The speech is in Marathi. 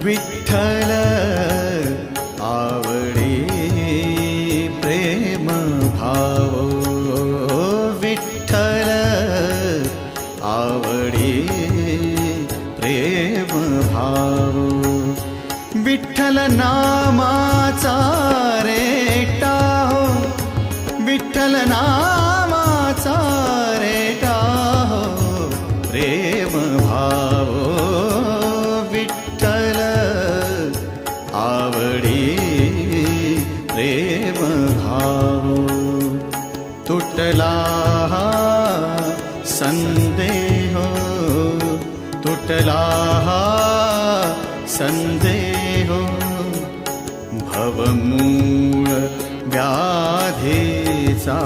विठ्ठल आवडे प्रेम भाव, विठ्ठल आवडे प्रेम भाव, विठ्ठल नामाचा रेटा हो, विठ्ठल नामाचा रेटा हो प्रेम भाव, विठ्ठल आवडी प्रेम भाव. तुटला संदेह, तुटला संदेह, भवमूळ व्याधीचा